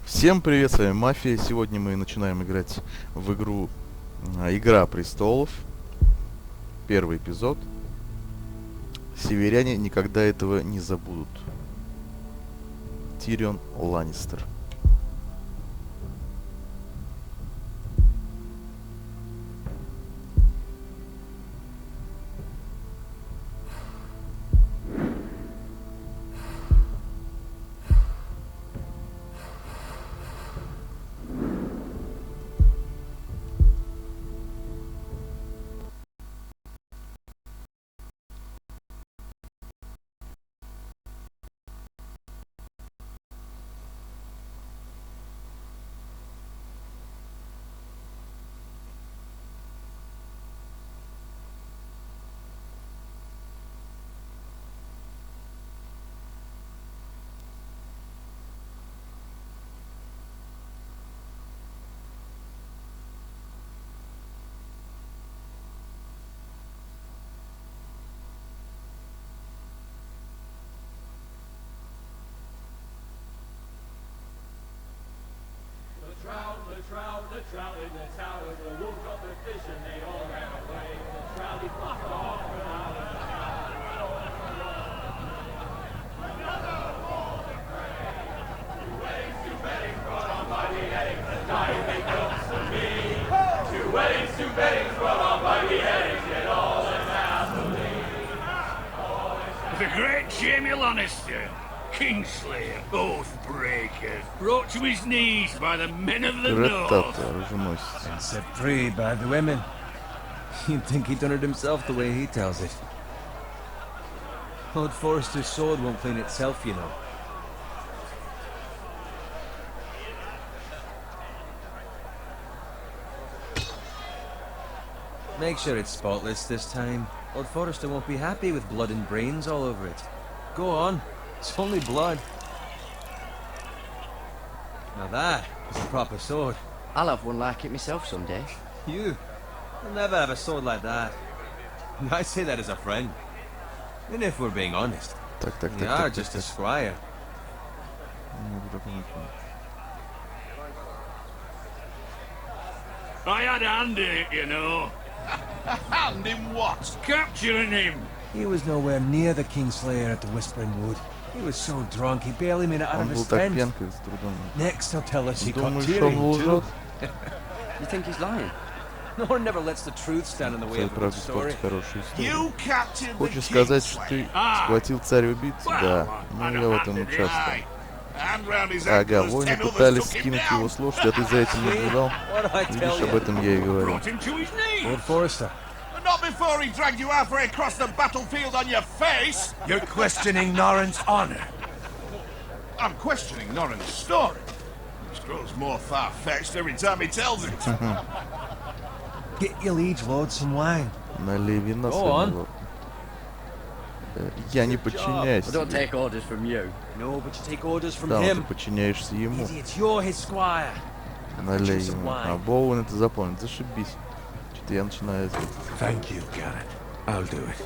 Всем привет, с вами Мафия. Сегодня мы начинаем играть в игру Игра престолов. Первый эпизод. Северяне никогда этого не забудут. Тирион Ланнистер. The trout in the tower, the wolf got the fish and they all ran away. The trout he fluffed off and out of the another war to pray. Two weddings, two beddings brought on by beheadings, and dying they comes to me. Two weddings, two beddings brought on by beheadings, yet all is happily. The great Jamie Lannister, Kingslayer, Oathbreaker, brought to his knees by the men of the North. And set free by the women. You'd think he'd done it himself the way he tells it. Lord Forrester's sword won't clean itself, you know. Make sure it's spotless this time. Lord Forrester won't be happy with blood and brains all over it. Go on. It's only blood. Now that is a proper sword. I'll have one like it myself someday. You? You'll never have a sword like that. I say that as a friend. And if we're being honest, you are just a squire. I had a hand in it, you know. Hand in what? Capturing him. He was nowhere near the Kingslayer at the Whispering Wood. He was so drunk he barely made it out of his tent. Next he'll tell us he caught Tyrion too. You think he's lying? No one never lets the truth stand in the way of a good story. You captured the Хочешь сказать, что ты Kingslayer. схватил царя-убийцу? Да, I ну я в этом участвовал. And round his Ага, ankles, воины 10 others пытались took him скинуть down. его с лошади, а ты за этим наблюдал. What do I tell Видишь, об you? этом я и говорю. Brought him to his knees. Lord Forrester, But not before he dragged you halfway across the battlefield on your face. You're questioning Norrin's honor. I'm questioning Norrin's story. Which grows more far-fetched every time he tells it. get your liege lord some wine. Налей вина Go on. своему. Я не подчиняюсь I don't тебе. take orders from you. No, but you take orders from Да, но ты him. подчиняешься ему. Idiot, you're his squire. Налей some ему. wine. А Боуэн это запомнит. Зашибись. Что-то я начинаю... Thank you, Garrett. I'll do it.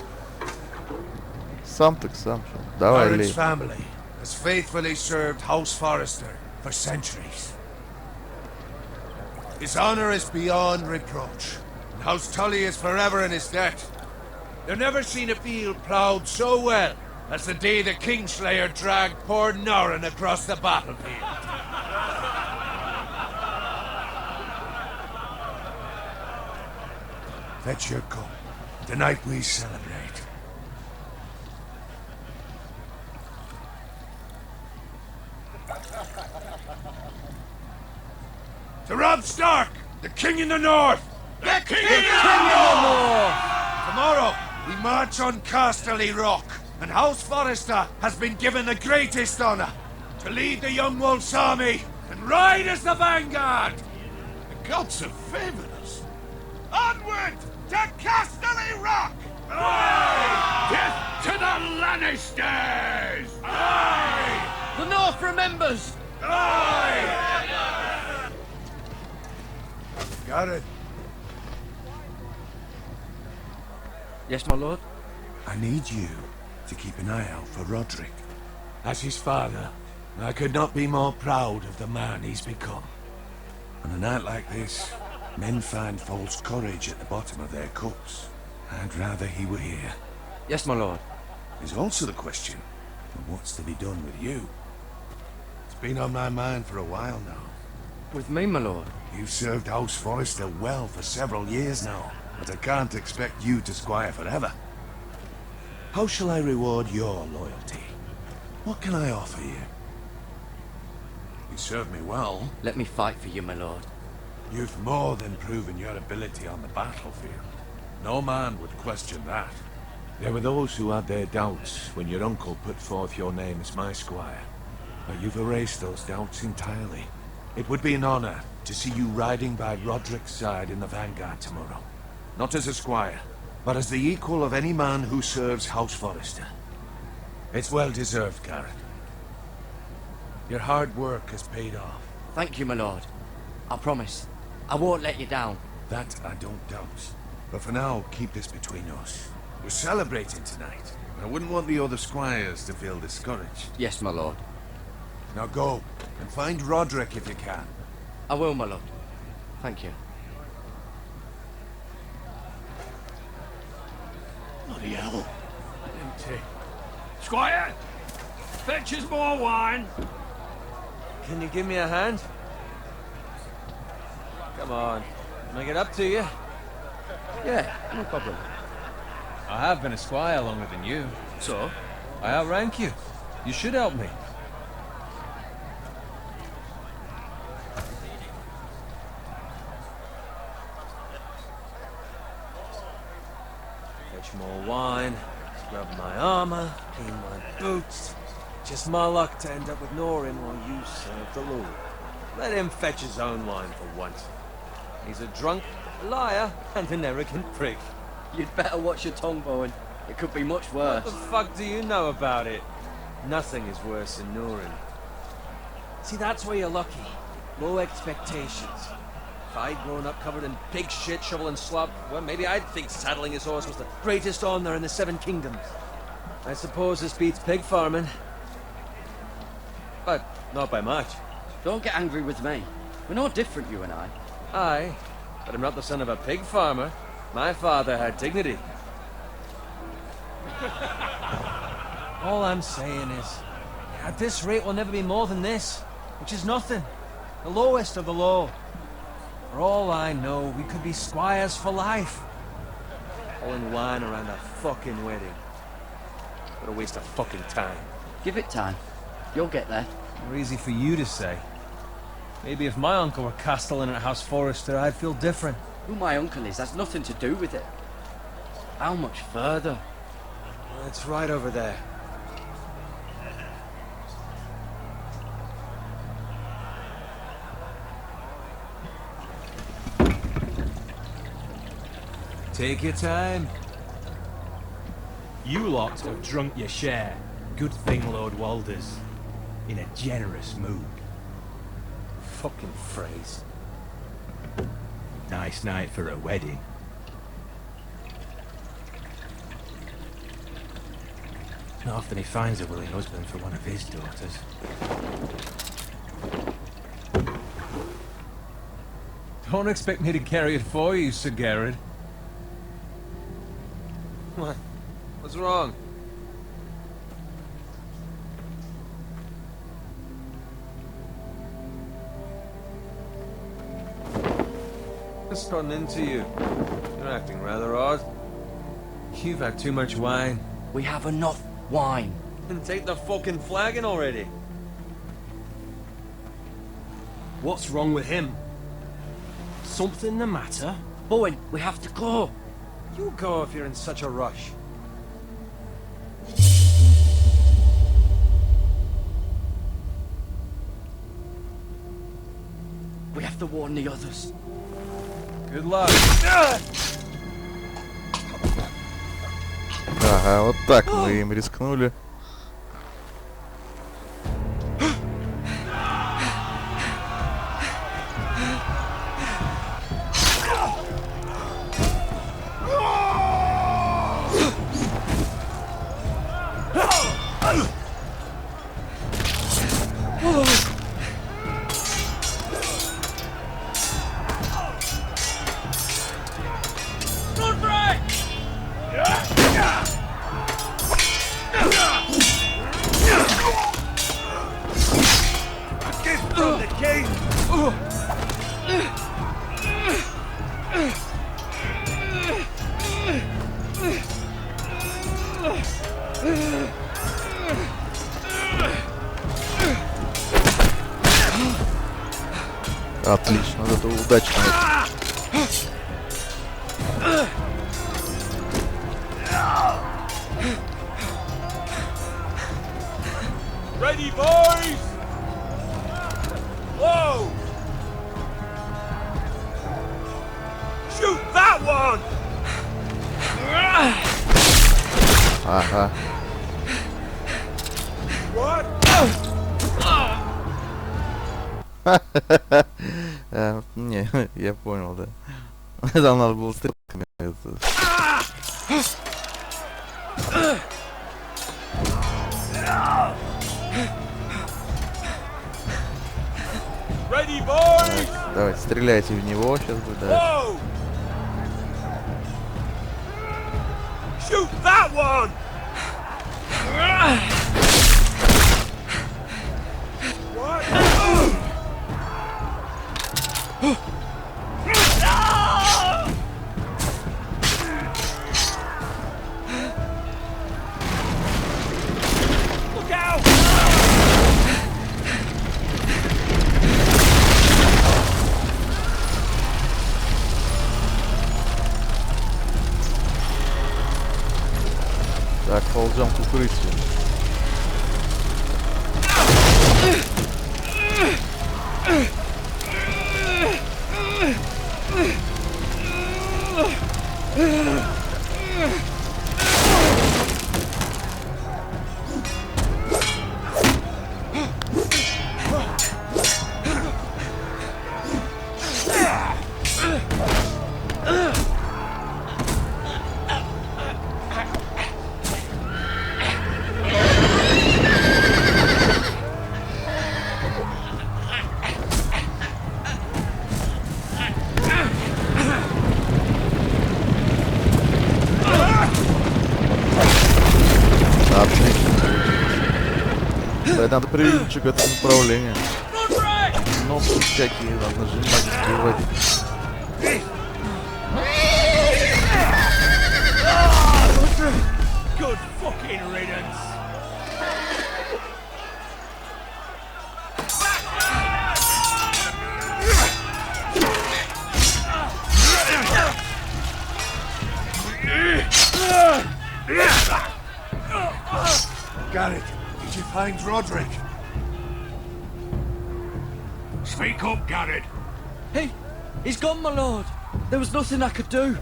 Сам так сам. Что? Давай, Norrin's лей. family has faithfully served House Forrester for centuries. His honor is beyond reproach, and House Tully is forever in his debt. They've never seen a field ploughed so well as the day the Kingslayer dragged poor Norrin across the battlefield. Fetch your cup. Tonight we celebrate. To Robb Stark, the King in the North! The King Tomorrow, we march on Casterly Rock, and House Forrester has been given the greatest honor to lead the Young Wolf's army and ride as the vanguard! The gods have favored us. Onward to Casterly Rock! Death to the Lannisters. The North remembers! Got it. Yes, my lord? I need you to keep an eye out for Roderick. As his father, I could not be more proud of the man he's become. On a night like this, men find false courage at the bottom of their cups. I'd rather he were here. Yes, my lord. There's also the question of what's to be done with you. It's been on my mind for a while now. With me, my lord. You've served House Forrester well for several years now, but I can't expect you to squire forever. How shall I reward your loyalty? What can I offer you? You served me well. Let me fight for you, my lord. You've more than proven your ability on the battlefield. No man would question that. There were those who had their doubts when your uncle put forth your name as my squire. But you've erased those doubts entirely. It would be an honor to see you riding by Roderick's side in the vanguard tomorrow. Not as a squire, but as the equal of any man who serves House Forrester. It's well deserved, Garrett. Your hard work has paid off. Thank you, my lord. I promise. I won't let you down. That I don't doubt. But for now, keep this between us. We're celebrating tonight. I wouldn't want the other squires to feel discouraged. Yes, my lord. Now go, and find Roderick if you can. I will, my lord. Thank you. Bloody hell. Empty. Squire! Fetch us more wine. Can you give me a hand? Come on. Can I get up to you? Yeah, no problem. I have been a squire longer than you. So? I outrank you. You should help me. Fetch more wine, scrub my armor, clean my boots. Just my luck to end up with Norin while you serve the Lord. Let him fetch his own wine for once. He's a drunk, a liar, and an arrogant prick. You'd better watch your tongue, Bowen. It could be much worse. What the fuck do you know about it? Nothing is worse than Norin. See, that's where you're lucky. Low expectations. If I'd grown up covered in pig shit, shoveling slop, well, maybe I'd think saddling his horse was the greatest honor in the Seven Kingdoms. I suppose this beats pig farming. But not by much. Don't get angry with me. We're no different, you and I. Aye, but I'm not the son of a pig farmer. My father had dignity. All I'm saying is, at this rate we'll never be more than this, which is nothing. The lowest of the low. For all I know, we could be squires for life. Pulling wine around a fucking wedding. What a waste of fucking time. Give it time. You'll get there. More easy for you to say. Maybe if my uncle were castellan at House Forrester, I'd feel different. Who my uncle is has nothing to do with it. How much further? Well, it's right over there. Take your time. You lot have drunk your share. Good thing Lord Walder's in a generous mood. Fucking phrase. Nice night for a wedding. Not often he finds a willing husband for one of his daughters. Don't expect me to carry it for you, Sir Garrett. What? What's wrong? What's gotten into you? You're acting rather odd. You've had too much wine. We have enough wine. Then take the fucking flagon already. What's wrong with him? Something the matter? Bowen, we have to go. You go if you're in such a rush. We have to warn the others. Good luck. Ага, вот так мы им рискнули. justice from the king! Отлично, вот это удачно. Ready, boys! Whoa! Shoot that one! Ага. What? Не, я понял, да. Там надо было стрелками. Ready, boys! Давайте, стреляйте в него, сейчас будет, да. Whoa! Shoot that one! What? Look out! Так, ползем к укрытию. Надо привлечь к этому направлению. Кнопки всякие надо нажимать, выводить. Good fucking riddance. Garrett, did you find Roderick? Speak up, Garrett. He's gone, my lord. There was nothing I could do.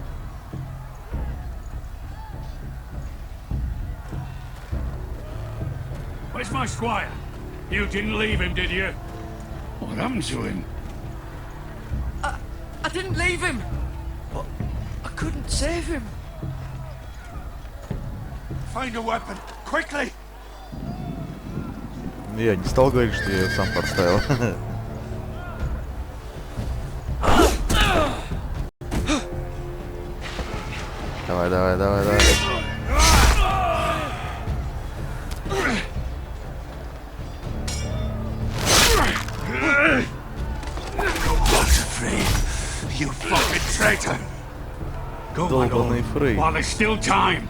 Where's my squire? You didn't leave him, did you? What happened to him? I didn't leave him. But I couldn't save him. Find a weapon, quickly! Я не стал говорить, что я ее сам подставил. Давай, давай, давай, давай. You fucking traitor! Go, my Долбаный lord, Фрей. while there's still time.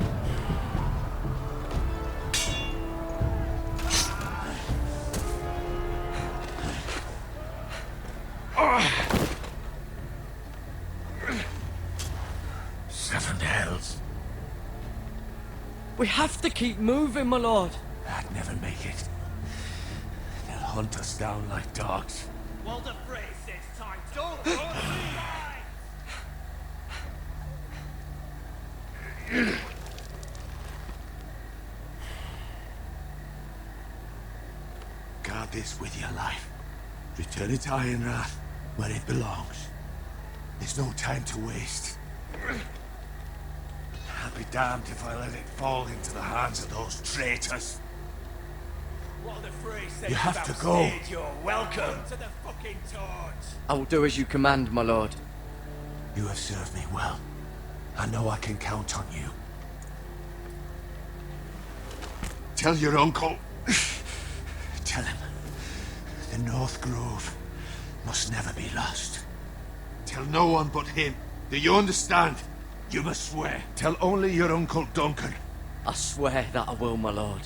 Seven hells. We have to keep moving, my lord. I'd never make it. They'll hunt us down like dogs. Walter Frey says time. Don't run me! Guard this with your life. Return it to Ironrath, where it belongs. There's no time to waste. I'll be damned if I let it fall into the hands of those traitors. Walter Frey says You have to go. You're welcome to the fucking torch. I will do as you command, my lord. You have served me well. I know I can count on you. Tell your uncle. Tell him The North Grove must never be lost. Tell no one but him. Do you understand? You must swear. Tell only your Uncle Duncan. I swear that I will, my lord.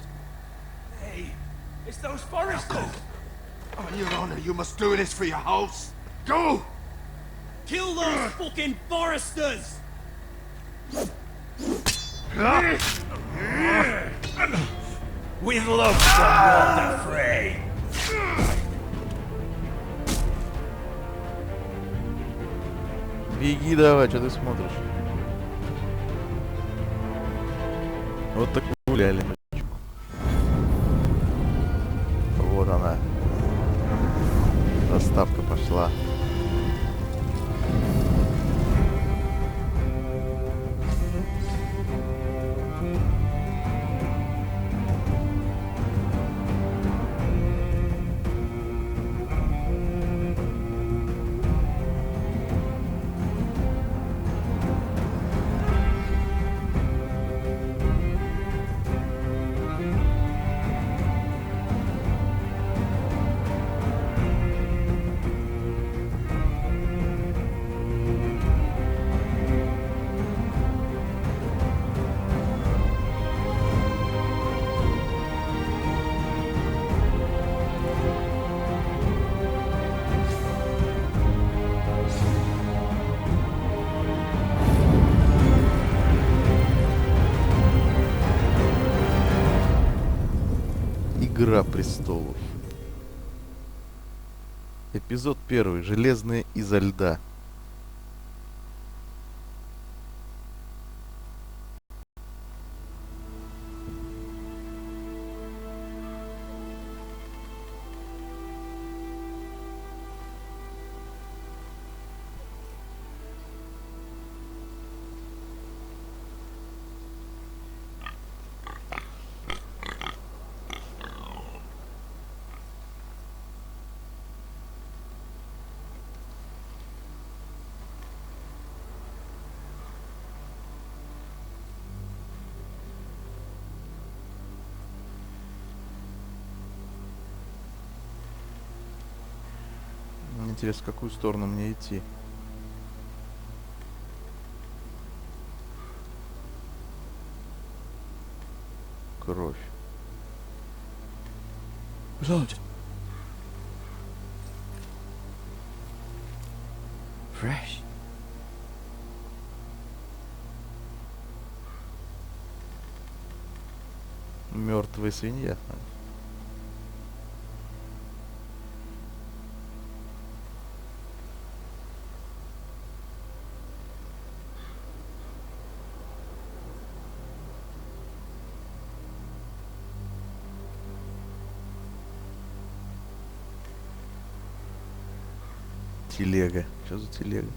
Hey, it's those foresters! On your honor, you must do this for your house. Go! Kill those fucking foresters! With love from Lord Frey. Беги давай, что ты смотришь? Вот так гуляли. Вот она. Доставка пошла. Игра престолов. Эпизод 1. Железные изо льда. Интересно, в какую сторону мне идти? Кровь. Blood. Fresh. Мертвая свинья. Телега. Что за телега?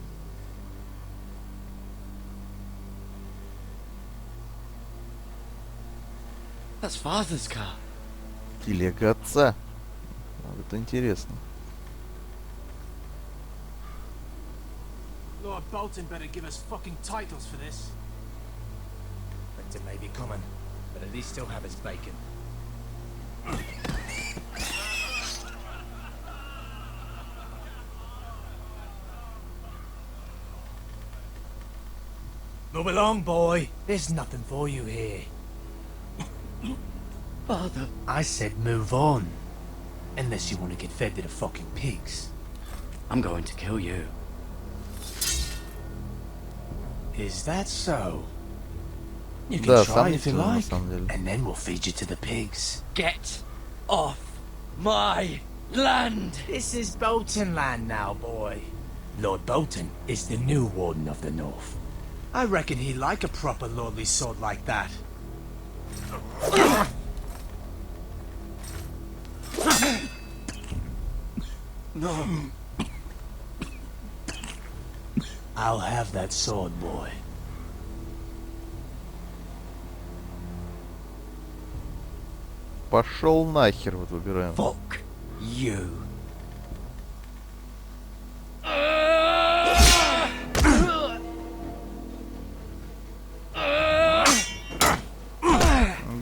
That's father's car. Телега отца. Вот это интересно. Lord Bolton better give us fucking titles for this. Winter may be coming, but at least still have his bacon. Move along, boy. There's nothing for you here. Father. I said move on. Unless you want to get fed to the fucking pigs. I'm going to kill you. Is that so? You can Да, try if you сомнительно, на like, самом деле. and then we'll feed you to the pigs. Get off my land! This is Bolton land now, boy. Lord Bolton is the new Warden of the North. I reckon he'd like a proper lordly sword like that. No. I'll have that sword, boy. Пошел нахер, вот выбираем. Fuck you.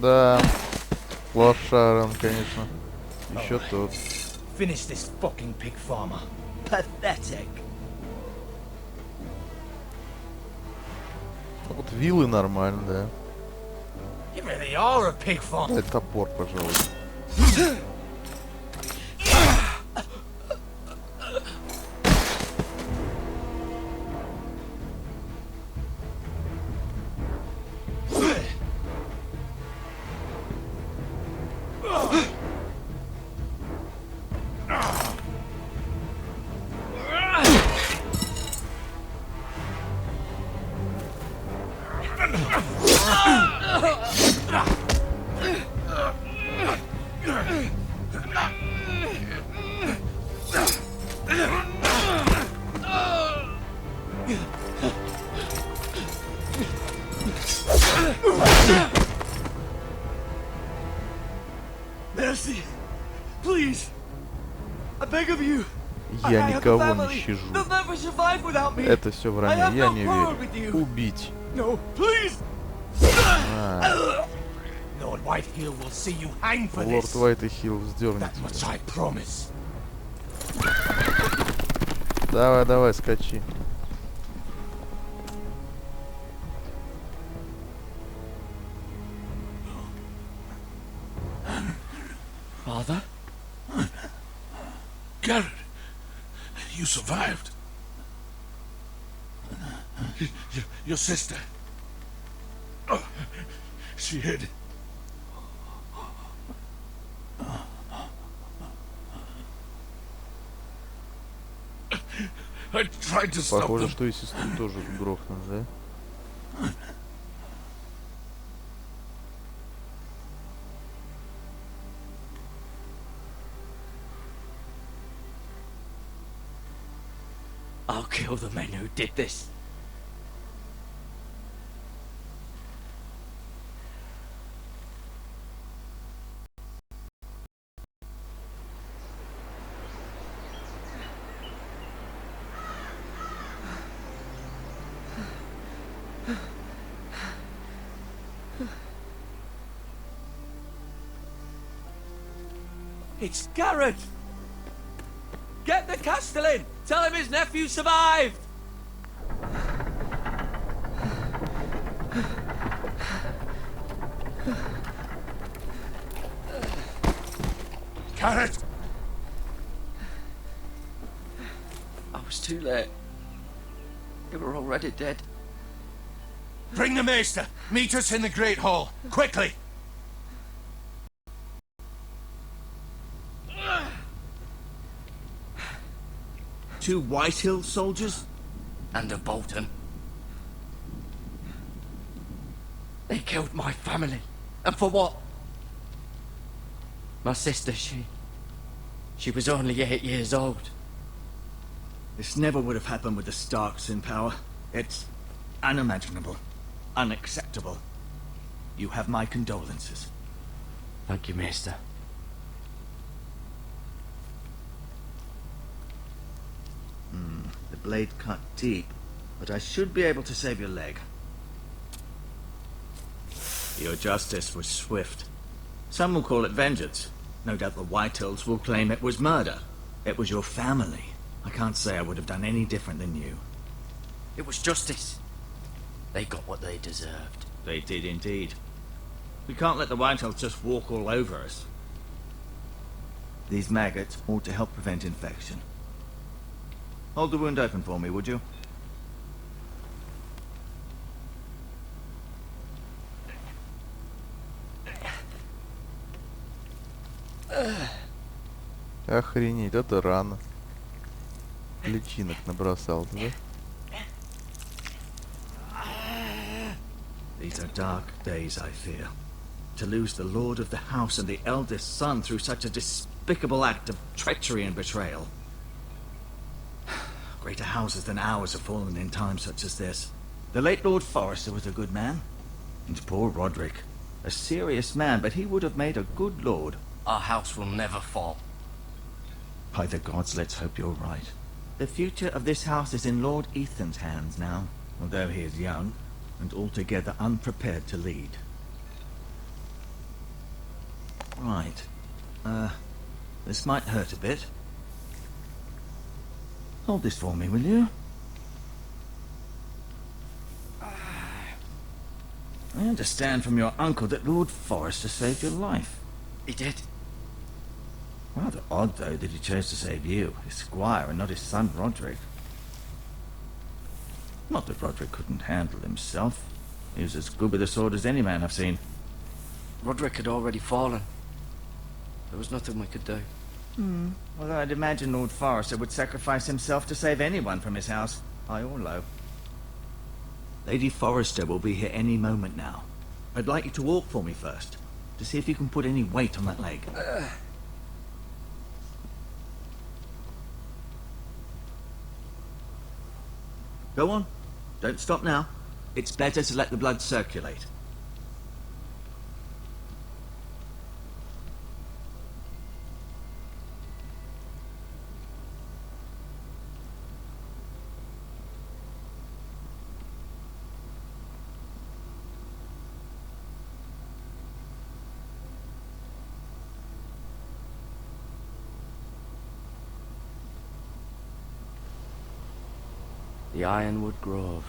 Да. Лошаран, конечно. Еще тот. finish this fucking pig farmer. Pathetic. Вот виллы нормально, да. You really are a pig farmer. Дай топор, пожалуй. Mercy, please, I beg of you. Я никого не щажу. They'll never survive without me. Это все вранье, я не верю. Убить. No, please. А, Lord Whitehill will see you hang for Лорд this. Уайтхилл вздернет That much тебя. I promise. Давай, давай, скачи. Father? Garrett, you survived. Your sister. Oh, she hid. I tried to stop Похоже, them. что и сестру тоже грохнут, да? I'll kill the men who did this. It's Garrett! Get the Castellan! Tell him his nephew survived! Garrett! I was too late. They were already dead. Bring the maester. Meet us in the Great Hall. Quickly. Two Whitehill soldiers? And a Bolton. They killed my family. And for what? My sister, she was only 8 years old. This never would have happened with the Starks in power. It's unimaginable. Unacceptable. You have my condolences. Thank you, Maester. The blade cut deep, but I should be able to save your leg. Your justice was swift. Some will call it vengeance. No doubt the Whitehills will claim it was murder. It was your family. I can't say I would have done any different than you. It was justice. They got what they deserved. They did indeed. We can't let the Whitehills just walk all over us. These maggots ought to help prevent infection. Hold the wound open for me, would you? Охренеть, это рано. Личинок набросал, да? These are dark days, I fear. To lose the lord of the house and the eldest son through such a despicable act of treachery and betrayal. Greater houses than ours have fallen in times such as this. The late Lord Forrester was a good man. And poor Roderick. A serious man, but he would have made a good lord. Our house will never fall. By the gods, let's hope you're right. The future of this house is in Lord Ethan's hands now, although he is young and altogether unprepared to lead. Right. This might hurt a bit. Hold this for me, will you? I understand from your uncle that Lord Forrester saved your life. He did. Rather odd, though, that he chose to save you, his squire, and not his son Roderick. Not that Roderick couldn't handle himself. He was as good with a sword as any man I've seen. Roderick had already fallen. There was nothing we could do. Although I'd imagine Lord Forrester would sacrifice himself to save anyone from his house, high or low. Lady Forrester will be here any moment now. I'd like you to walk for me first, to see if you can put any weight on that leg. Go on. Don't stop now. It's better to let the blood circulate. The Ironwood Grove.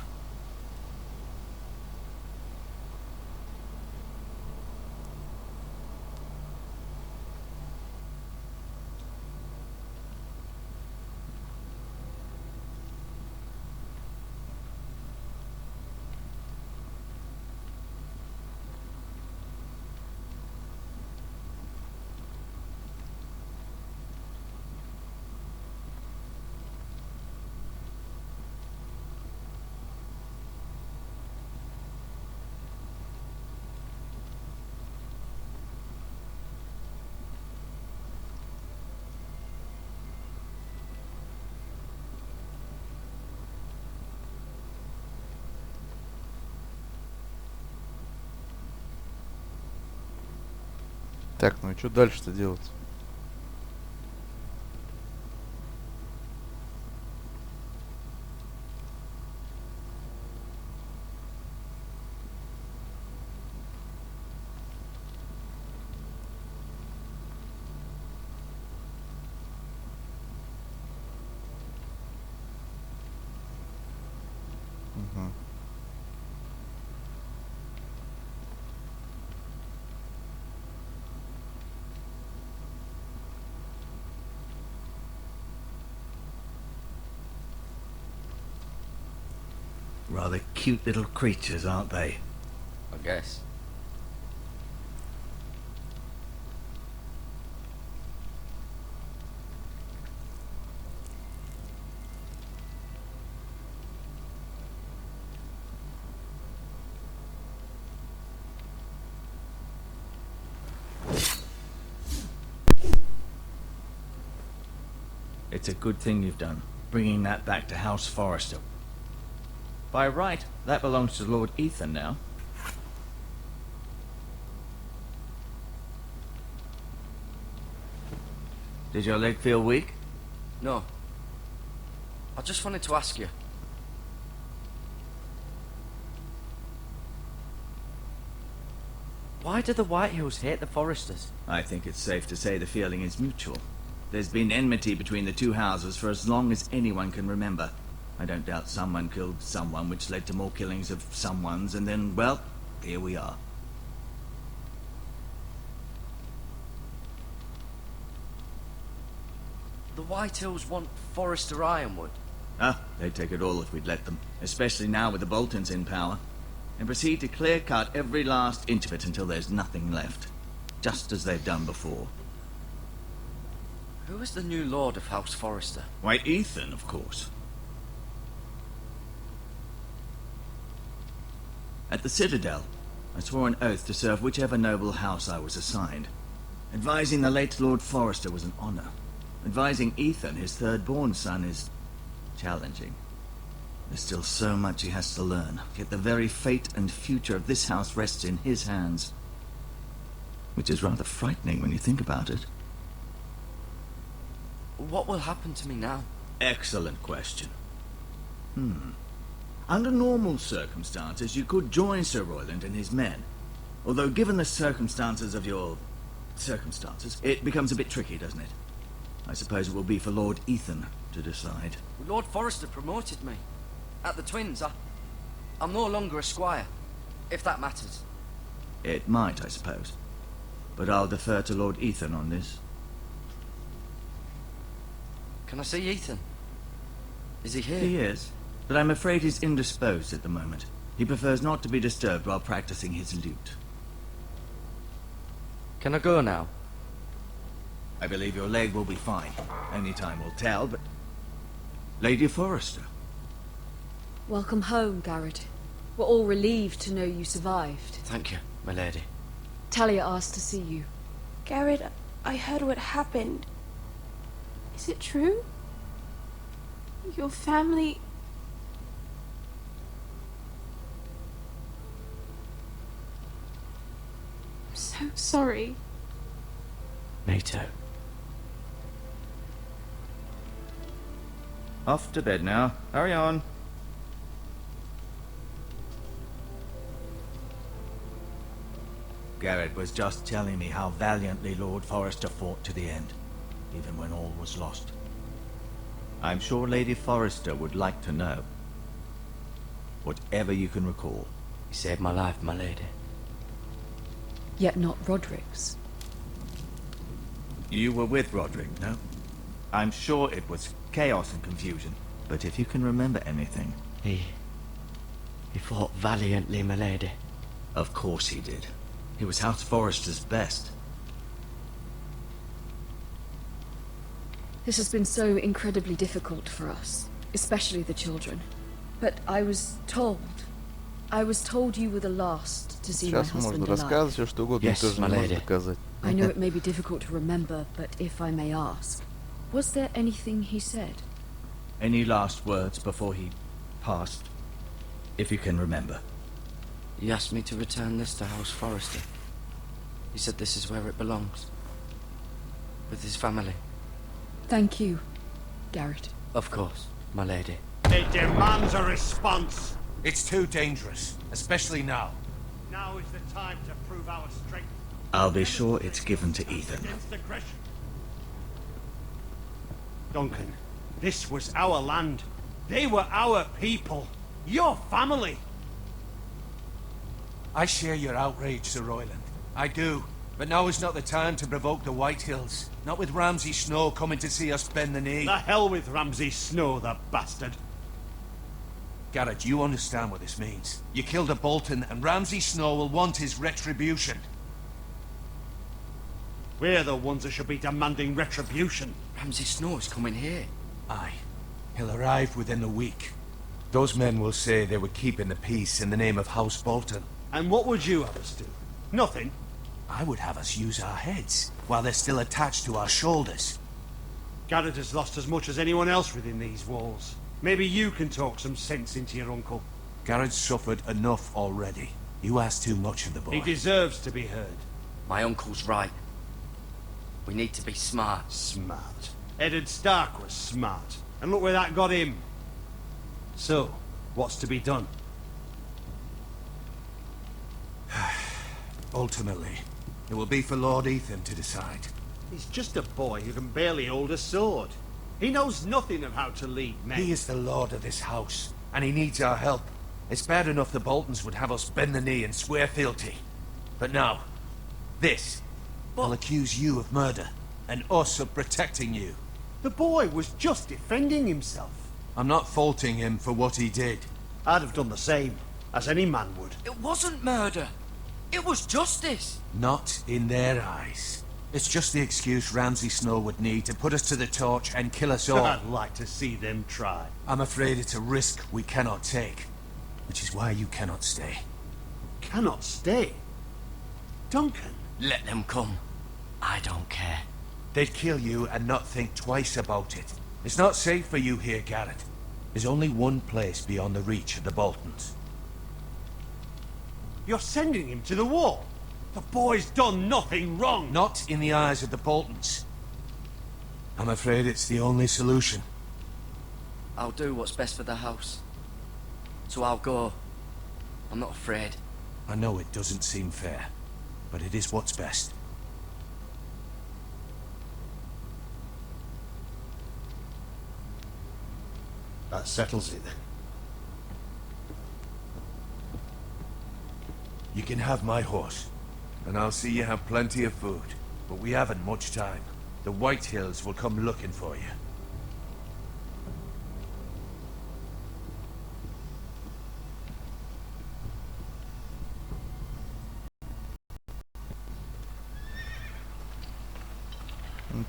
Так, ну и что дальше-то делать? Мгм. Rather cute little creatures, aren't they? I guess. It's a good thing you've done, bringing that back to House Forrester. By right, that belongs to Lord Ethan now. Did your leg feel weak? No. I just wanted to ask you. Why do the Whitehills hate the Forresters? I think it's safe to say the feeling is mutual. There's been enmity between the two houses for as long as anyone can remember. I don't doubt someone killed someone, which led to more killings of someones, and then, well, here we are. The Whitehills want Forrester Ironwood. Ah, they'd take it all if we'd let them, especially now with the Boltons in power, and proceed to clear-cut every last inch of it until there's nothing left, just as they've done before. Who is the new Lord of House Forrester? Why, Ethan, of course. At the Citadel, I swore an oath to serve whichever noble house I was assigned. Advising the late Lord Forrester was an honor. Advising Ethan, his third-born son, is challenging. There's still so much he has to learn, yet the very fate and future of this house rests in his hands. Which is rather frightening when you think about it. What will happen to me now? Excellent question. Under normal circumstances, you could join Sir Royland and his men. Although given the circumstances of your circumstances, it becomes a bit tricky, doesn't it? I suppose it will be for Lord Ethan to decide. Lord Forrester promoted me. At the Twins, I'm no longer a squire, if that matters. It might, I suppose. But I'll defer to Lord Ethan on this. Can I see Ethan? Is he here? He is, but I'm afraid he's indisposed at the moment. He prefers not to be disturbed while practicing his lute. Can I go now? I believe your leg will be fine. Only time will tell, but... Lady Forrester. Welcome home, Garrett. We're all relieved to know you survived. Thank you, my lady. Talia asked to see you. Garrett, I heard what happened. Is it true? Your family... I'm so sorry. Me too. Off to bed now. Hurry on. Garrett was just telling me how valiantly Lord Forrester fought to the end, even when all was lost. I'm sure Lady Forrester would like to know. Whatever you can recall. He saved my life, my lady. Yet not Roderick's. You were with Roderick, no? I'm sure it was chaos and confusion, but if you can remember anything... He fought valiantly, my lady. Of course he did. He was House Forrester's best. This has been so incredibly difficult for us, especially the children. But I was told you were the last to see my Сейчас husband можно alive. рассказывать все что угодно, Yes, тоже my не может lady. доказать. I know it may be difficult to remember, but if I may ask, was there anything he said? Any last words before he passed? If you can remember. He asked me to return this to House Forrester. He said this is where it belongs. With his family. Thank you, Garrett. Of course, my lady. It demands a response. It's too dangerous, especially now. Now is the time to prove our strength I'll be sure it's given to Ethan. against aggression. Duncan, this was our land. They were our people. Your family. I share your outrage, Sir Royland. I do. But now is not the time to provoke the Whitehills. Not with Ramsay Snow coming to see us bend the knee. The hell with Ramsay Snow, the bastard. Garrett, you understand what this means. You killed a Bolton, and Ramsay Snow will want his retribution. We're the ones that should be demanding retribution. Ramsay Snow is coming here. Aye. He'll arrive within a week. Those men will say they were keeping the peace in the name of House Bolton. And what would you have us do? Nothing. I would have us use our heads, while they're still attached to our shoulders. Garrett has lost as much as anyone else within these walls. Maybe you can talk some sense into your uncle. Garrett's suffered enough already. You ask too much of the boy. He deserves to be heard. My uncle's right. We need to be smart. Smart. Eddard Stark was smart. And look where that got him. So, what's to be done? Ultimately, it will be for Lord Ethan to decide. He's just a boy who can barely hold a sword. He knows nothing of how to lead men. He is the lord of this house, and he needs our help. It's bad enough the Boltons would have us bend the knee and swear fealty. But now, this will accuse you of murder, and us of protecting you. The boy was just defending himself. I'm not faulting him for what he did. I'd have done the same, as any man would. It wasn't murder. It was justice. Not in their eyes. It's just the excuse Ramsay Snow would need to put us to the torch and kill us all. I'd like to see them try. I'm afraid it's a risk we cannot take, which is why you cannot stay. Cannot stay. Duncan. Let them come. I don't care. They'd kill you and not think twice about it. It's not safe for you here, Garrett. There's only one place beyond the reach of the Boltons. You're sending him to the wall. The boy's done nothing wrong. Not in the eyes of the Boltons. I'm afraid it's the only solution. I'll do what's best for the house. So I'll go. I'm not afraid. I know it doesn't seem fair, but it is what's best. That settles it. You can have my horse, and I'll see you have plenty of food. But we haven't much time. The White Hills will come looking for you.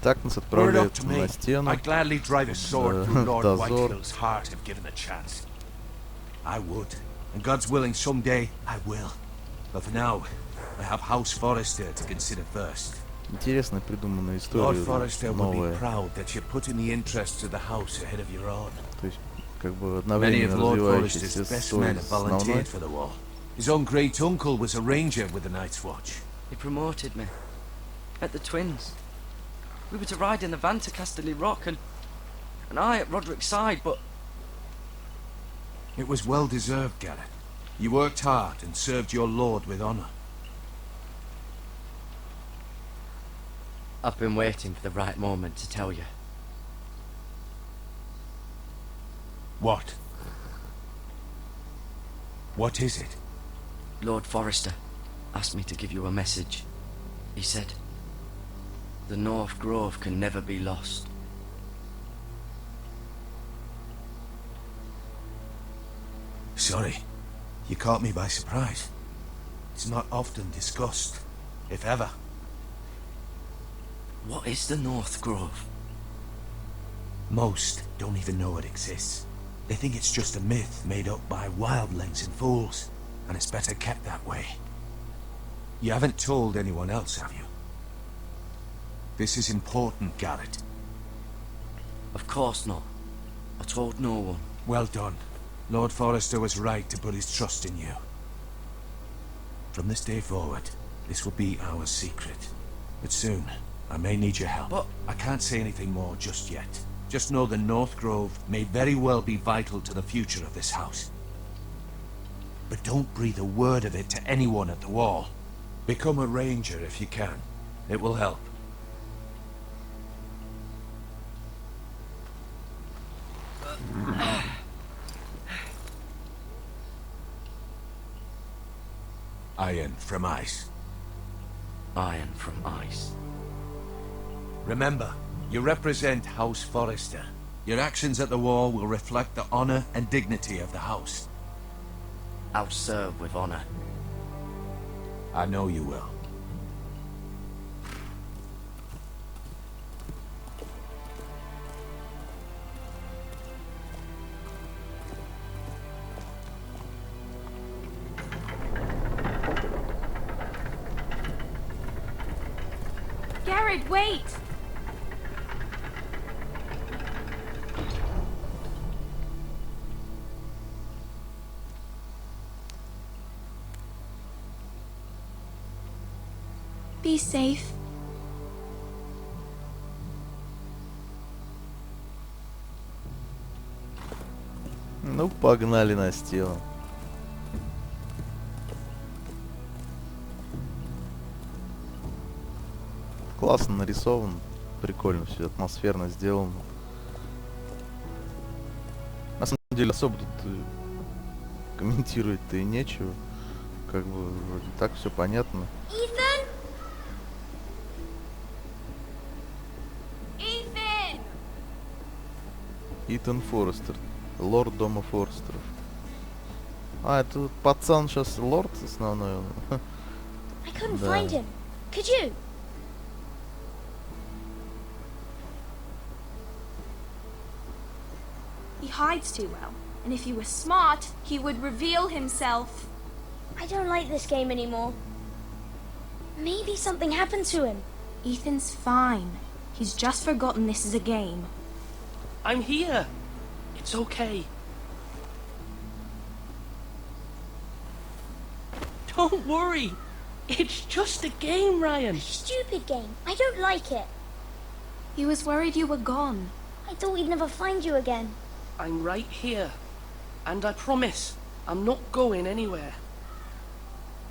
Так нас Word отправляют up to на me. стену. I'd gladly drive a sword through Lord Дозор. Whitehill's heart if given a chance. I would. And God's willing, someday I will. But for now, I have House Forrester to consider first. Интересно придуманная Lord история, Forrester will be новая. proud that you're putting the interests of the house ahead of your own. То есть, как бы Many of одновременно Lord развивающаяся Forrester's best история men have с основной. volunteered for the war. His own great uncle was a ranger with the Night's Watch. He promoted me. At the Twins. We were to ride in the van to Casterly Rock and I at Roderick's side, but It was well deserved, Garrett. You worked hard and served your lord with honor. I've been waiting for the right moment to tell you. What? What is it? Lord Forrester asked me to give you a message. He said, the North Grove can never be lost. Sorry. You caught me by surprise. It's not often discussed, if ever. What is the North Grove? Most don't even know it exists. They think it's just a myth made up by wildlings and fools, and it's better kept that way. You haven't told anyone else, have you? This is important, Garrett. Of course not. I told no one. Well done. Lord Forrester was right to put his trust in you. From this day forward, this will be our secret. But soon, I may need your help. But I can't say anything more just yet. Just know the North Grove may very well be vital to the future of this house. But don't breathe a word of it to anyone at the wall. Become a ranger if you can. It will help. Iron from ice. Iron from ice. Remember, you represent House Forrester. Your actions at the wall will reflect the honor and dignity of the house. I'll serve with honor. I know you will. Garrett, wait! Be safe. Ну, погнали на стену. Классно нарисован, прикольно все, атмосферно сделано. На самом деле особо тут комментировать-то и нечего. Как бы вроде так все понятно. Ethan? Ethan! Итан Форестер, лорд дома Форестеров. А, это вот пацан сейчас лорд основной. I couldn't Да. find him. Could you? He hides too well, and if he were smart, he would reveal himself. I don't like this game anymore. Maybe something happened to him. Ethan's fine. He's just forgotten this is a game. I'm here. It's okay. Don't worry. It's just a game, Ryan. Stupid game. I don't like it. He was worried you were gone. I thought we'd never find you again. I'm right here. And I promise, I'm not going anywhere.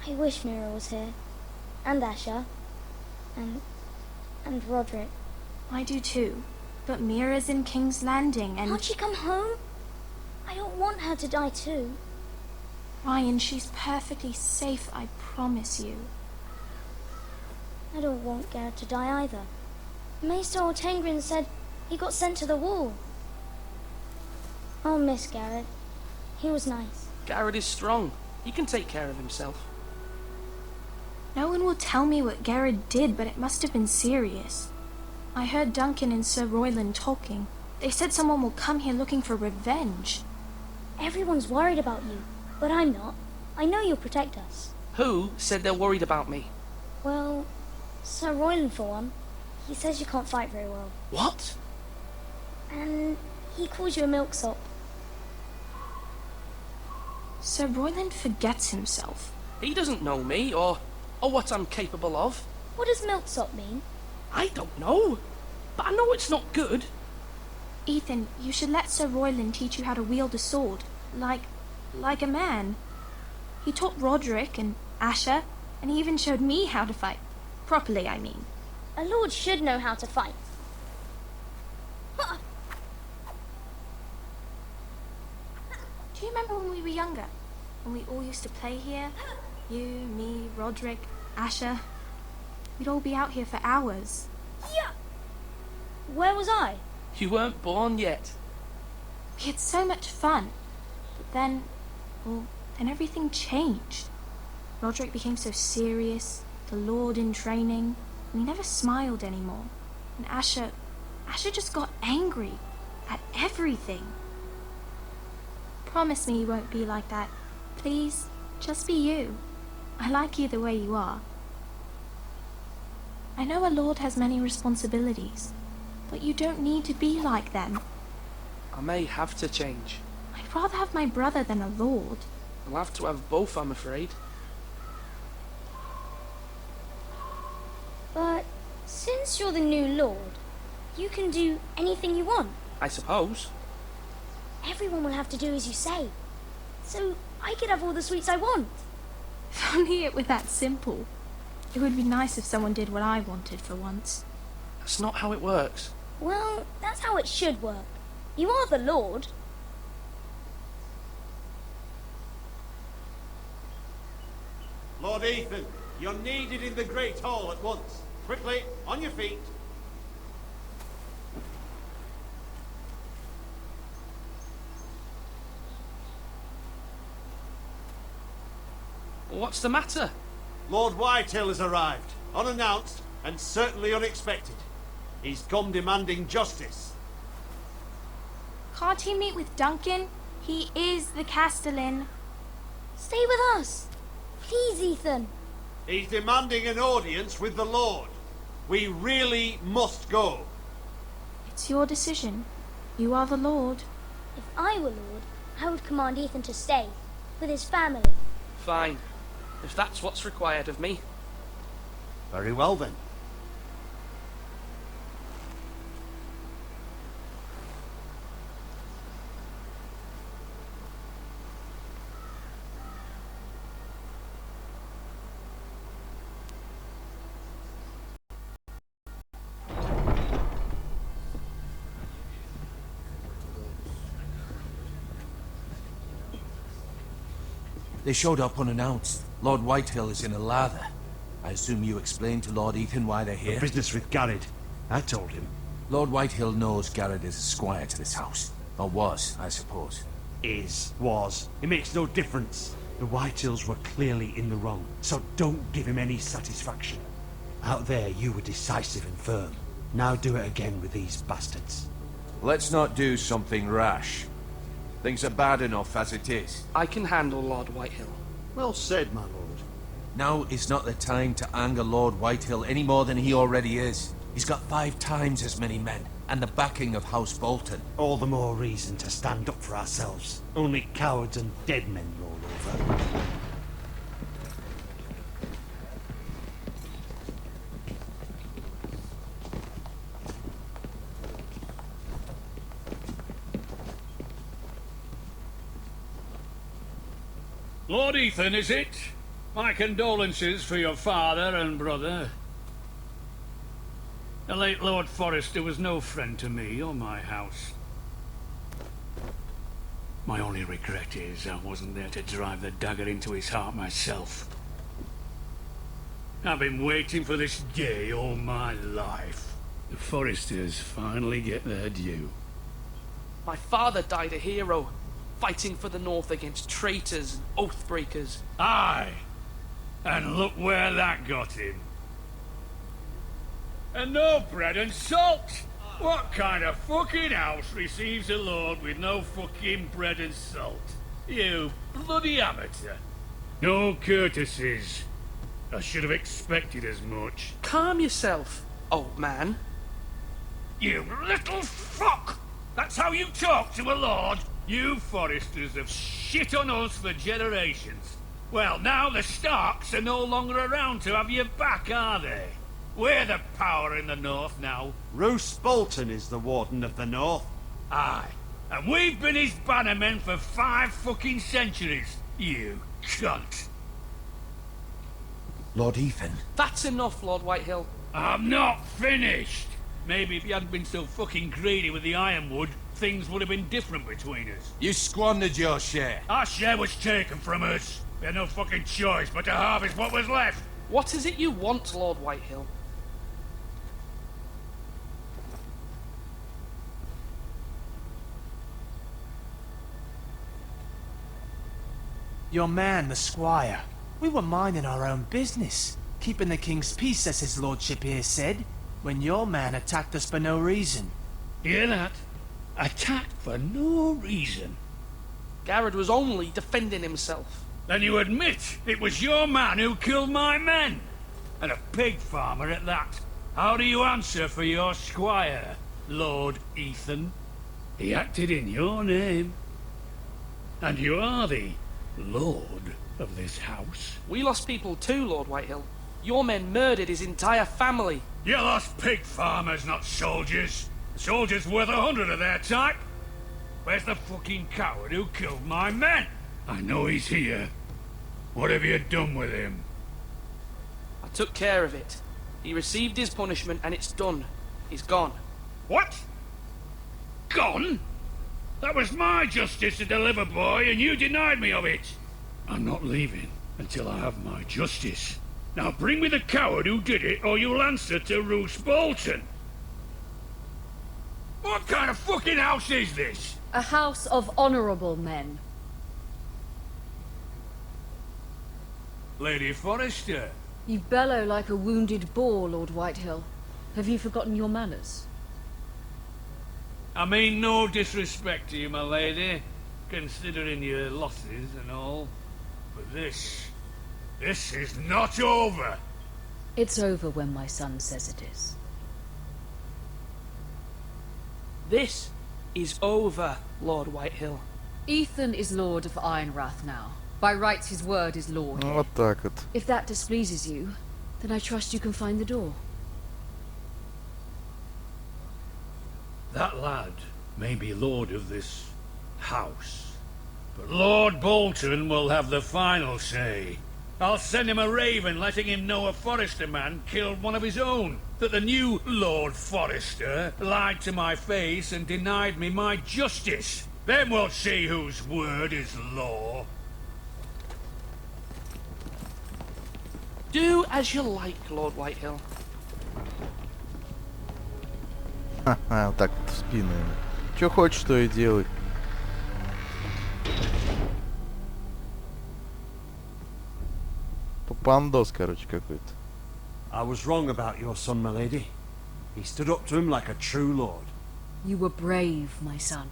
I wish Mira was here. And Asher. And Roderick. I do too. But Mira's in King's Landing and... Can't she come home? I don't want her to die too. Ryan, she's perfectly safe, I promise you. I don't want Garrett to die either. Maester Ortengrin said he got sent to the wall. I'll miss Garrett. He was nice. Garrett is strong. He can take care of himself. No one will tell me what Garrett did, but it must have been serious. I heard Duncan and Sir Royland talking. They said someone will come here looking for revenge. Everyone's worried about you, but I'm not. I know you'll protect us. Who said they're worried about me? Well, Sir Royland for one. He says you can't fight very well. What? And he calls you a milksop. Sir Royland forgets himself. He doesn't know me, or what I'm capable of. What does milksop mean? I don't know, but I know it's not good. Ethan, you should let Sir Royland teach you how to wield a sword, like a man. He taught Roderick and Asher, and he even showed me how to fight. Properly, I mean. A lord should know how to fight. Do you remember when we were younger? When we all used to play here? You, me, Roderick, Asher. We'd all be out here for hours. Yeah. Where was I? You weren't born yet. We had so much fun. But then everything changed. Roderick became so serious, the Lord in training, and he never smiled anymore. And Asher just got angry at everything. Promise me you won't be like that. Please, just be you. I like you the way you are. I know a lord has many responsibilities, but you don't need to be like them. I may have to change. I'd rather have my brother than a lord. I'll have to have both, I'm afraid. But since you're the new lord, you can do anything you want. I suppose. Everyone will have to do as you say. So I could have all the sweets I want. If only it were that simple. It would be nice if someone did what I wanted for once. That's not how it works. Well, that's how it should work. You are the lord. Lord Ethan, you're needed in the Great Hall at once. Quickly, on your feet. What's the matter? Lord Whitehill has arrived, unannounced and certainly unexpected. He's come demanding justice. Can't he meet with Duncan? He is the Castellan. Stay with us. Please, Ethan. He's demanding an audience with the Lord. We really must go. It's your decision. You are the Lord. If I were lord, I would command Ethan to stay with his family. Fine. If that's what's required of me. Very well then. They showed up unannounced. Lord Whitehill is in a lather. I assume you explained to Lord Ethan why they're here? Business with Garrett. I told him. Lord Whitehill knows Garrett is a squire to this house. Or was, I suppose. Was. It makes no difference. The Whitehills were clearly in the wrong, so don't give him any satisfaction. Out there, you were decisive and firm. Now do it again with these bastards. Let's not do something rash. Things are bad enough as it is. I can handle Lord Whitehill. Well said, my lord. Now is not the time to anger Lord Whitehill any more than he already is. He's got 5 times as many men, and the backing of House Bolton. All the more reason to stand up for ourselves. Only cowards and dead men roll over. Lord Ethan, is it? My condolences for your father and brother. The late Lord Forrester was no friend to me or my house. My only regret is I wasn't there to drive the dagger into his heart myself. I've been waiting for this day all my life. The Foresters finally get their due. My father died a hero, fighting for the North against traitors and oath-breakers. Aye! And look where that got him. And no bread and salt! What kind of fucking house receives a lord with no fucking bread and salt? You bloody amateur. No courtesies. I should have expected as much. Calm yourself, old man. You little fuck! That's how you talk to a lord? You Foresters have shit on us for generations. Well, now the Starks are no longer around to have your back, are they? We're the power in the North now. Roose Bolton is the Warden of the North. Aye. And we've been his bannermen for 5 fucking centuries. You cunt. Lord Ethan. That's enough, Lord Whitehill. I'm not finished. Maybe if you hadn't been so fucking greedy with the ironwood, things would have been different between us. You squandered your share. Our share was taken from us. We had no fucking choice but to harvest what was left. What is it you want, Lord Whitehill? Your man, the squire. We were minding our own business, keeping the king's peace, as his lordship here said, when your man attacked us for no reason. Hear that? Attacked for no reason. Garrett was only defending himself. Then you admit it was your man who killed my men? And a pig farmer at that. How do you answer for your squire, Lord Ethan? He acted in your name. And you are the lord of this house. We lost people too, Lord Whitehill. Your men murdered his entire family. You lost pig farmers, not soldiers. The soldiers worth 100 of their type. Where's the fucking coward who killed my men? I know he's here. What have you done with him? I took care of it. He received his punishment and it's done. He's gone. What? Gone? That was my justice to deliver, boy, and you denied me of it. I'm not leaving until I have my justice. Now bring me the coward who did it, or you'll answer to Roose Bolton. What kind of fucking house is this? A house of honorable men. Lady Forrester. You bellow like a wounded boar, Lord Whitehill. Have you forgotten your manners? I mean no disrespect to you, my lady, considering your losses and all. But this is not over. It's over when my son says it is. This is over, Lord Whitehill. Ethan is Lord of Ironrath now. By rights his word is law here. Вот так вот. If that displeases you, then I trust you can find the door. That lad may be lord of this house, but Lord Bolton will have the final say. I'll send him a raven letting him know a Forester man killed one of his own, that the new Lord Forester lied to my face and denied me my justice. Then we'll see whose word is law. Do as you like, Lord Whitehill. Ха-ха, вот так вот в спину ему. Чё хочешь, то и делай. Папандос, короче, какой-то. I was wrong about your son, my lady. He stood up to him like a true lord. You were brave, my son.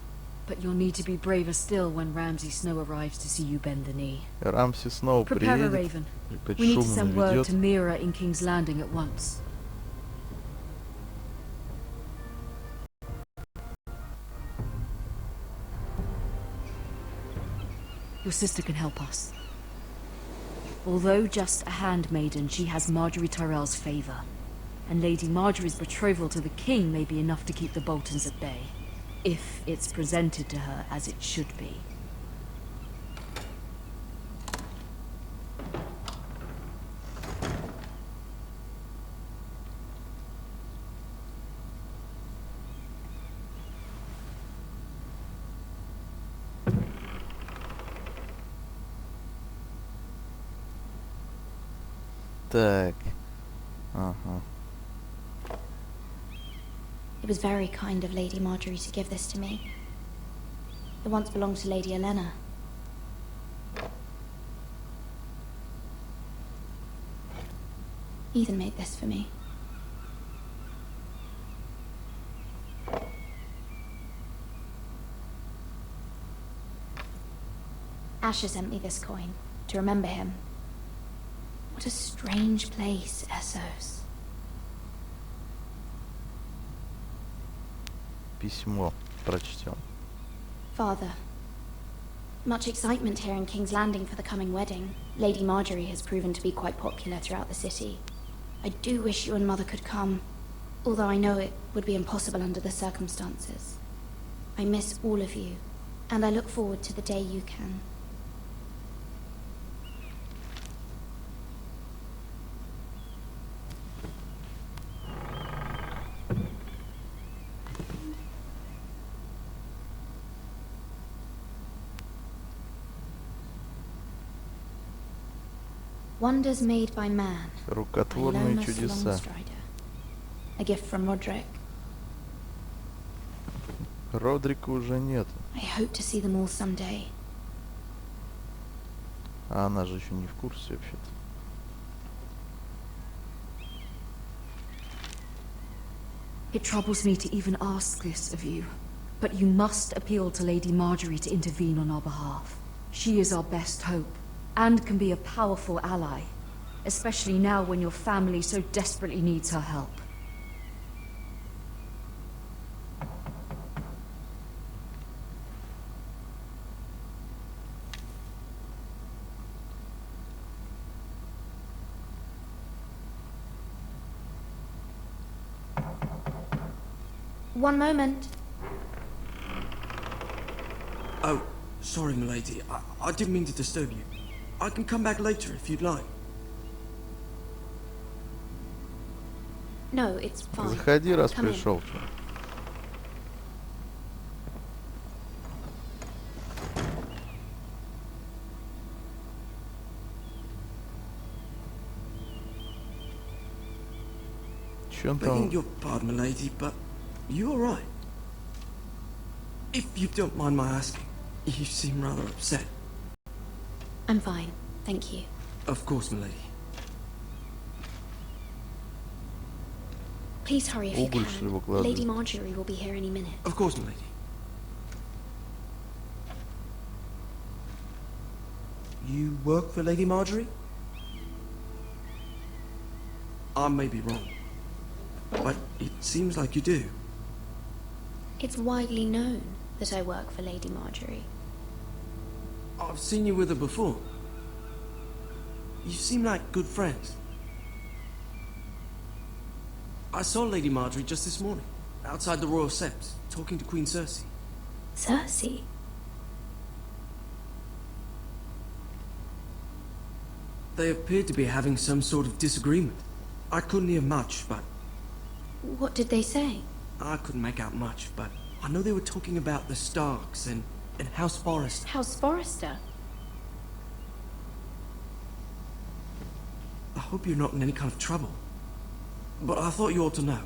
But you'll need to be braver still when Ramsay Snow arrives to see you bend the knee. Рамси снова Prepare a приедет. raven. Опять We need to шумно send word наведет. to Mira in King's Landing at once. Your sister can help us. Although just a handmaiden, she has Marjorie Tyrell's favour. And Lady Marjorie's betrothal to the king may be enough to keep the Boltons at bay. If it's presented to her as it should be. Так. Ага. It was very kind of Lady Marjorie to give this to me. It once belonged to Lady Elena. Ethan made this for me. Asher sent me this coin to remember him. What a strange place, Essos. Письмо. Прочтем. Father, much excitement here in King's Landing for the coming wedding. Lady Marjorie has proven to be quite popular throughout the city. I do wish you and Mother could come, although I know it would be impossible under the circumstances. I miss all of you, and I look forward to the day you can. Wonders made by man. Рукотворные чудеса. A gift from Roderick. Родрика уже нет. I hope to see them all someday. А она же еще не в курсе вообще-то. It troubles me to even ask this of you, but you must appeal to Lady Marjorie to intervene on our behalf. She is our best hope, and can be a powerful ally, especially now when your family so desperately needs her help. One moment. Oh, sorry, milady. I didn't mean to disturb you. I can come back later if you'd like. No, it's fine. Заходи, раз Come in. пришел. Че он Begging там? your pardon, milady, but you all right? If you don't mind my asking, you seem rather upset. I'm fine, thank you. Of course, milady. Please hurry if you Уголь, что ли, can. выкладывает? Lady Marjorie will be here any minute. Of course, milady. You work for Lady Marjorie? I may be wrong, but it seems like you do. It's widely known that I work for Lady Marjorie. I've seen you with her before. You seem like good friends. I saw Lady Marjorie just this morning, outside the Royal Sept, talking to Queen Cersei. Cersei? They appeared to be having some sort of disagreement. I couldn't hear much, but What did they say? I couldn't make out much, but I know they were talking about the Starks and House Forrester. House Forrester? I hope you're not in any kind of trouble. But I thought you ought to know.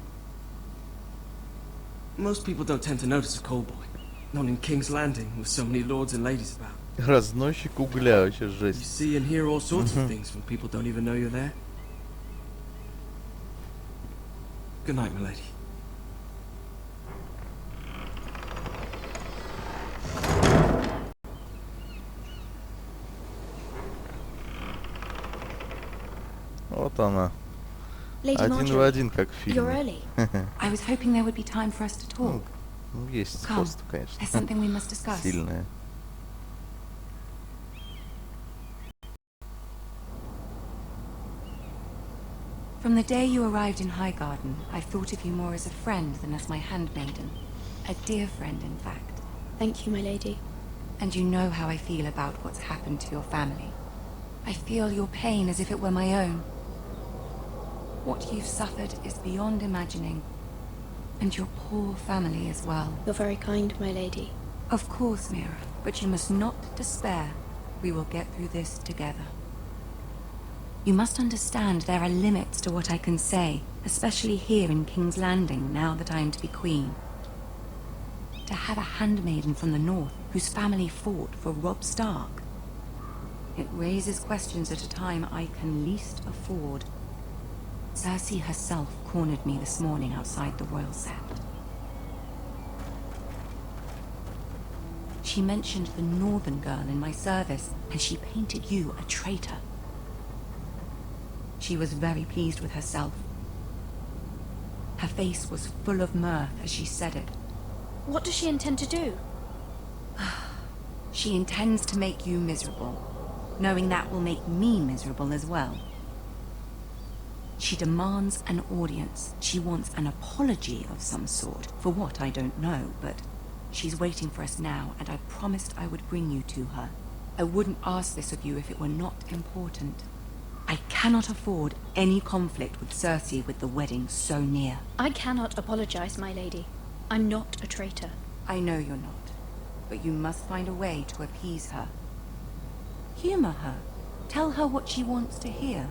Most people don't tend to notice a callboy. Not in King's Landing, with so many lords and ladies about. Разносчик угля, вообще You жесть. see and hear all sorts of things when people don't even know you're there. Good night, milady. Вот она. Lady Один в Marjorie, один, как в you're фильме. early. I was hoping there would be time for us to talk. Ну, есть Come, сходство, конечно. there's something we must discuss. Сильное. From the day you arrived in Highgarden, I thought of you more as a friend than as my handmaiden. A dear friend, in fact. Thank you, my lady. And you know how I feel about what's happened to your family. I feel your pain as if it were my own. What you've suffered is beyond imagining. And your poor family as well. You're very kind, my lady. Of course, Mira, but you must not despair. We will get through this together. You must understand there are limits to what I can say, especially here in King's Landing, now that I am to be queen. To have a handmaiden from the north whose family fought for Robb Stark. It raises questions at a time I can least afford. Cersei herself cornered me this morning outside the royal sept. She mentioned the northern girl in my service, and she painted you a traitor. She was very pleased with herself. Her face was full of mirth as she said it. What does she intend to do? She intends to make you miserable, knowing that will make me miserable as well. She demands an audience. She wants an apology of some sort, for what I don't know, but she's waiting for us now, and I promised I would bring you to her. I wouldn't ask this of you if it were not important. I cannot afford any conflict with Cersei with the wedding so near. I cannot apologize, my lady. I'm not a traitor. I know you're not, but you must find a way to appease her. Humor her. Tell her what she wants to hear.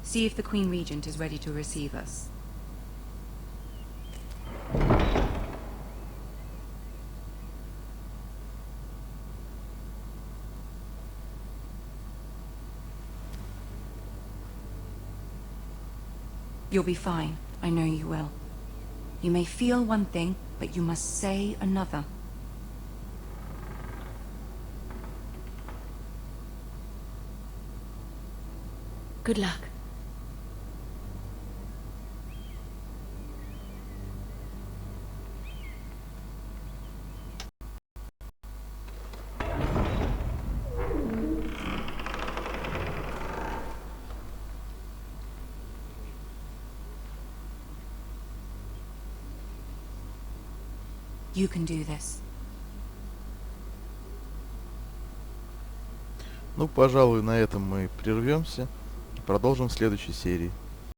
See if the Queen Regent is ready to receive us. You'll be fine. I know you will. You may feel one thing, but you must say another. Good luck. You can do this. Ну, пожалуй, на этом мы прервемся. Продолжим в следующей серии.